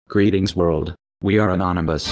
Greetings world, we are anonymous.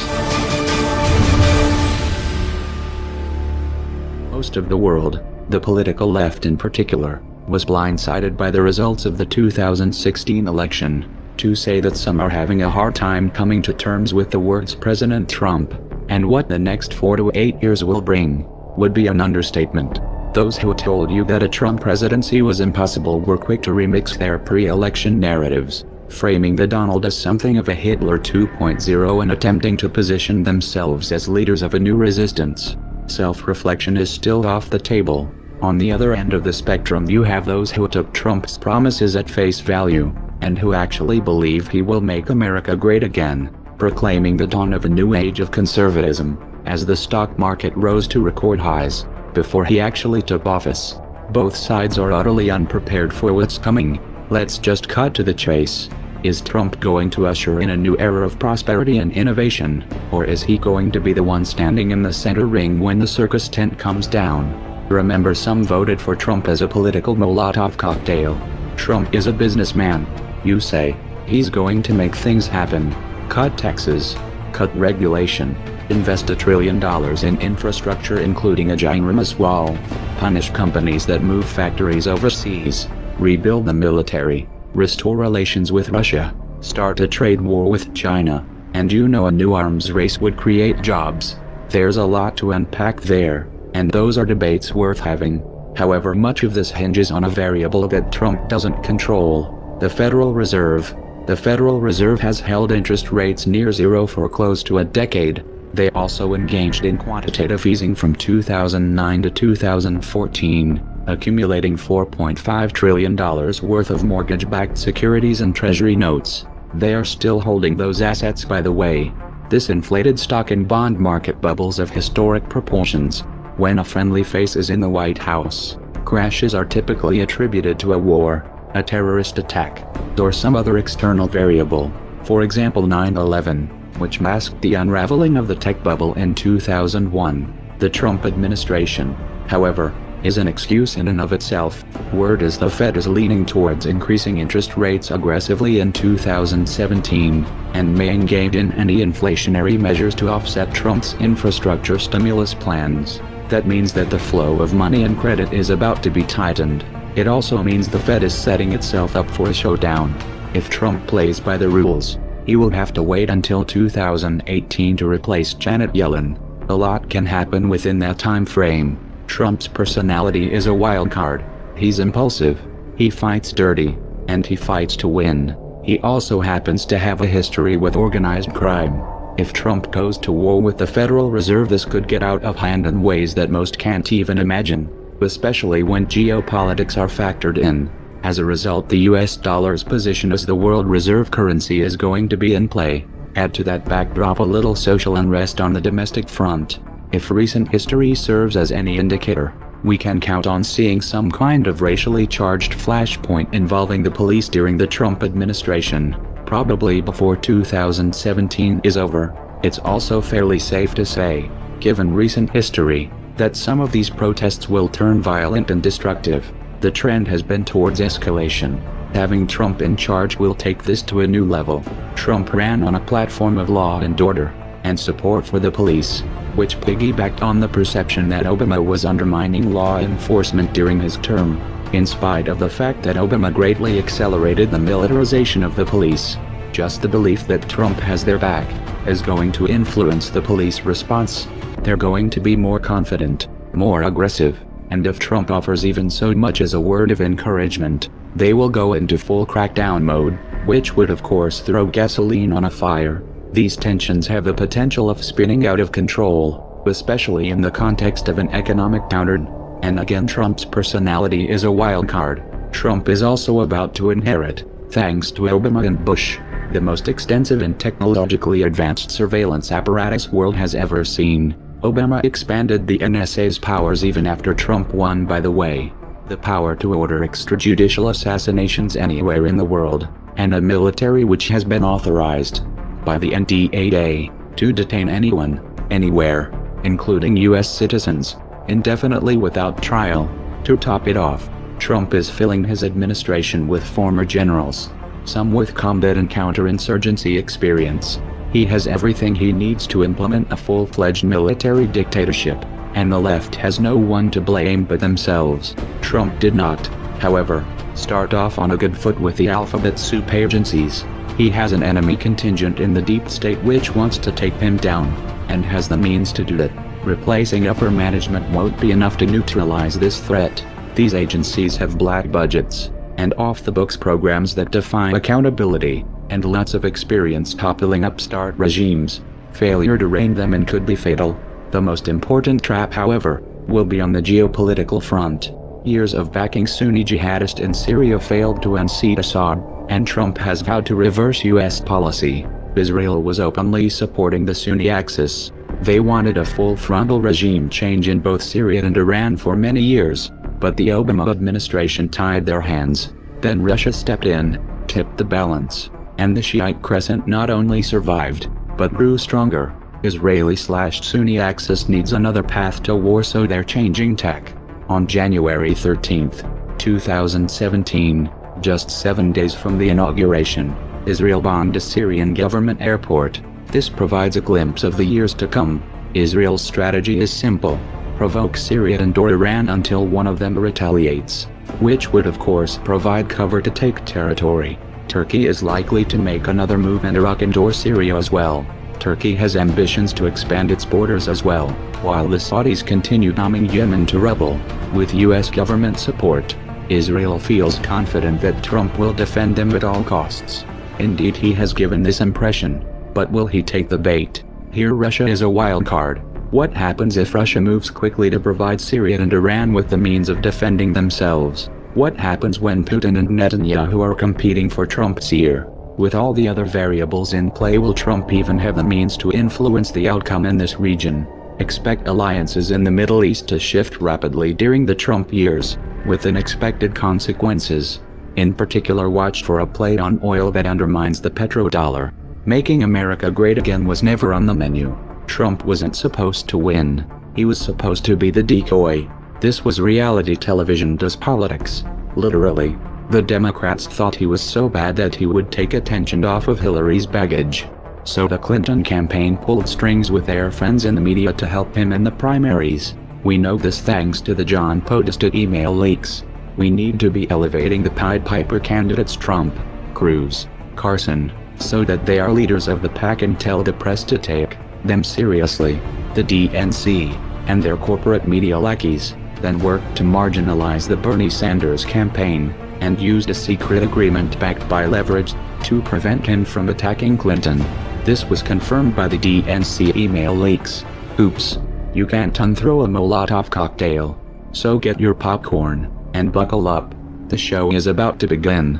Most of the world, the political left in particular, was blindsided by the results of the 2016 election. To say that some are having a hard time coming to terms with the words President Trump, and what the next 4 to 8 years will bring, would be an understatement. Those who told you that a Trump presidency was impossible were quick to remix their pre-election narratives, framing the Donald as something of a Hitler 2.0 and attempting to position themselves as leaders of a new resistance. Self-reflection is still off the table. On the other end of the spectrum you have those who took Trump's promises at face value, and who actually believe he will make America great again, proclaiming the dawn of a new age of conservatism, as the stock market rose to record highs, before he actually took office. Both sides are utterly unprepared for what's coming. Let's just cut to the chase. Is Trump going to usher in a new era of prosperity and innovation, or is he going to be the one standing in the center ring when the circus tent comes down? Remember, some voted for Trump as a political Molotov cocktail. Trump is a businessman. You say, he's going to make things happen. Cut taxes, cut regulation, invest $1 trillion in infrastructure including a ginormous wall, punish companies that move factories overseas, rebuild the military, restore relations with Russia, start a trade war with China, and a new arms race would create jobs. There's a lot to unpack there, and those are debates worth having. However, much of this hinges on a variable that Trump doesn't control: the Federal Reserve. The Federal Reserve has held interest rates near zero for close to a decade. They also engaged in quantitative easing from 2009 to 2014. Accumulating $4.5 trillion worth of mortgage-backed securities and treasury notes. They are still holding those assets, by the way. This inflated stock and bond market bubbles of historic proportions. When a friendly face is in the White House, crashes are typically attributed to a war, a terrorist attack, or some other external variable. For example, 9/11, which masked the unraveling of the tech bubble in 2001. The Trump administration, however, is an excuse in and of itself. Word is the Fed is leaning towards increasing interest rates aggressively in 2017, and may engage in anti-inflationary measures to offset Trump's infrastructure stimulus plans. That means that the flow of money and credit is about to be tightened. It also means the Fed is setting itself up for a showdown. If Trump plays by the rules, he will have to wait until 2018 to replace Janet Yellen. A lot can happen within that time frame. Trump's personality is a wild card. He's impulsive, he fights dirty, and he fights to win. He also happens to have a history with organized crime. If Trump goes to war with the Federal Reserve, this could get out of hand in ways that most can't even imagine, especially when geopolitics are factored in. As a result, the US dollar's position as the world reserve currency is going to be in play. Add to that backdrop a little social unrest on the domestic front. If recent history serves as any indicator, we can count on seeing some kind of racially charged flashpoint involving the police during the Trump administration, probably before 2017 is over. It's also fairly safe to say, given recent history, that some of these protests will turn violent and destructive. The trend has been towards escalation. Having Trump in charge will take this to a new level. Trump ran on a platform of law and order, and support for the police, which piggybacked on the perception that Obama was undermining law enforcement during his term. In spite of the fact that Obama greatly accelerated the militarization of the police, just the belief that Trump has their back is going to influence the police response. They're going to be more confident, more aggressive, and if Trump offers even so much as a word of encouragement, they will go into full crackdown mode, which would of course throw gasoline on a fire. These tensions have the potential of spinning out of control, especially in the context of an economic downturn. And again, Trump's personality is a wild card. Trump is also about to inherit, thanks to Obama and Bush, the most extensive and technologically advanced surveillance apparatus world has ever seen. Obama expanded the NSA's powers even after Trump won, by the way. The power to order extrajudicial assassinations anywhere in the world, and a military which has been authorized by the NDAA to detain anyone, anywhere, including US citizens, indefinitely without trial. To top it off, Trump is filling his administration with former generals, some with combat and counterinsurgency experience. He has everything he needs to implement a full-fledged military dictatorship, and the left has no one to blame but themselves. Trump did not, however, start off on a good foot with the alphabet soup agencies. He has an enemy contingent in the deep state which wants to take him down, and has the means to do that. Replacing upper management won't be enough to neutralize this threat. These agencies have black budgets, and off-the-books programs that defy accountability, and lots of experience toppling upstart regimes. Failure to rein them in could be fatal. The most important trap, however, will be on the geopolitical front. Years of backing Sunni jihadists in Syria failed to unseat Assad, and Trump has vowed to reverse U.S. policy. Israel was openly supporting the Sunni axis. They wanted a full-frontal regime change in both Syria and Iran for many years, but the Obama administration tied their hands. Then Russia stepped in, tipped the balance, and the Shiite crescent not only survived, but grew stronger. Israeli/Sunni axis needs another path to war, so they're changing tack. On January 13, 2017, just 7 days from the inauguration, Israel bombed a Syrian government airport. This provides a glimpse of the years to come. Israel's strategy is simple: provoke Syria and/or Iran until one of them retaliates, which would of course provide cover to take territory. Turkey is likely to make another move in Iraq and/or Syria as well. Turkey has ambitions to expand its borders as well, while the Saudis continue bombing Yemen to rubble. With U.S. government support, Israel feels confident that Trump will defend them at all costs. Indeed, he has given this impression. But will he take the bait? Here Russia is a wild card. What happens if Russia moves quickly to provide Syria and Iran with the means of defending themselves? What happens when Putin and Netanyahu are competing for Trump's ear? With all the other variables in play, will Trump even have the means to influence the outcome in this region? Expect alliances in the Middle East to shift rapidly during the Trump years, with unexpected consequences. In particular, watch for a play on oil that undermines the petrodollar. Making America great again was never on the menu. Trump wasn't supposed to win. He was supposed to be the decoy. This was reality television does politics. Literally. The Democrats thought he was so bad that he would take attention off of Hillary's baggage. So the Clinton campaign pulled strings with their friends in the media to help him in the primaries. We know this thanks to the John Podesta email leaks. We need to be elevating the Pied Piper candidates Trump, Cruz, Carson, so that they are leaders of the pack and tell the press to take them seriously. The DNC, and their corporate media lackeys, then worked to marginalize the Bernie Sanders campaign, and used a secret agreement backed by leverage, to prevent him from attacking Clinton. This was confirmed by the DNC email leaks. Oops. You can't unthrow a Molotov cocktail. So get your popcorn, and buckle up. The show is about to begin.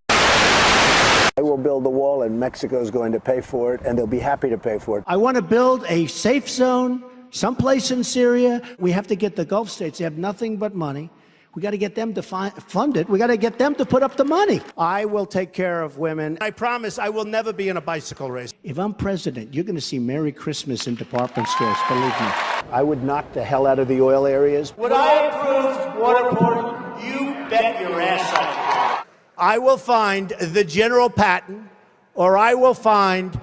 I will build the wall, and Mexico is going to pay for it, and they'll be happy to pay for it. I want to build a safe zone someplace in Syria. We have to get the Gulf states. They have nothing but money. We got to get them to fund it. We got to get them to put up the money. I will take care of women. I promise I will never be in a bicycle race. If I'm president, you're going to see Merry Christmas in department stores, believe me. I would knock the hell out of the oil areas. Would I approve waterboarding? You bet your ass I would. I will find the General Patton, or I will find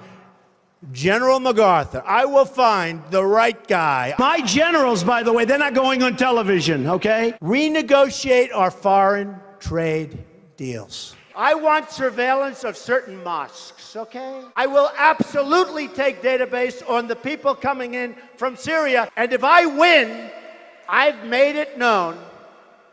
General MacArthur. I will find the right guy. My generals, by the way, they're not going on television, okay? Renegotiate our foreign trade deals. I want surveillance of certain mosques, okay? I will absolutely take database on the people coming in from Syria. And if I win, I've made it known,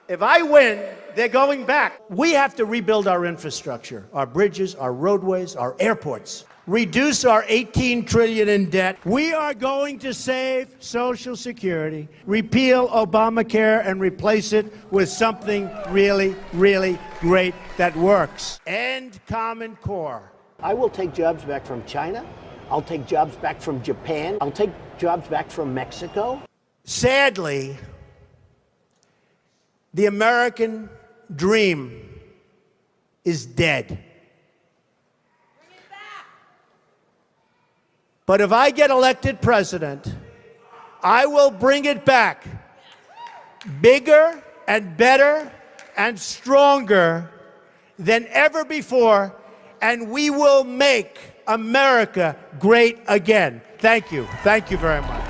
if I win, they're going back. We have to rebuild our infrastructure, our bridges, our roadways, our airports. Reduce our $18 trillion in debt. We are going to save Social Security, repeal Obamacare, and replace it with something really, really great that works. End Common Core. I will take jobs back from China. I'll take jobs back from Japan. I'll take jobs back from Mexico. Sadly, the American dream is dead. But if I get elected president, I will bring it back bigger and better and stronger than ever before and we will make America great again. Thank you. Thank you very much.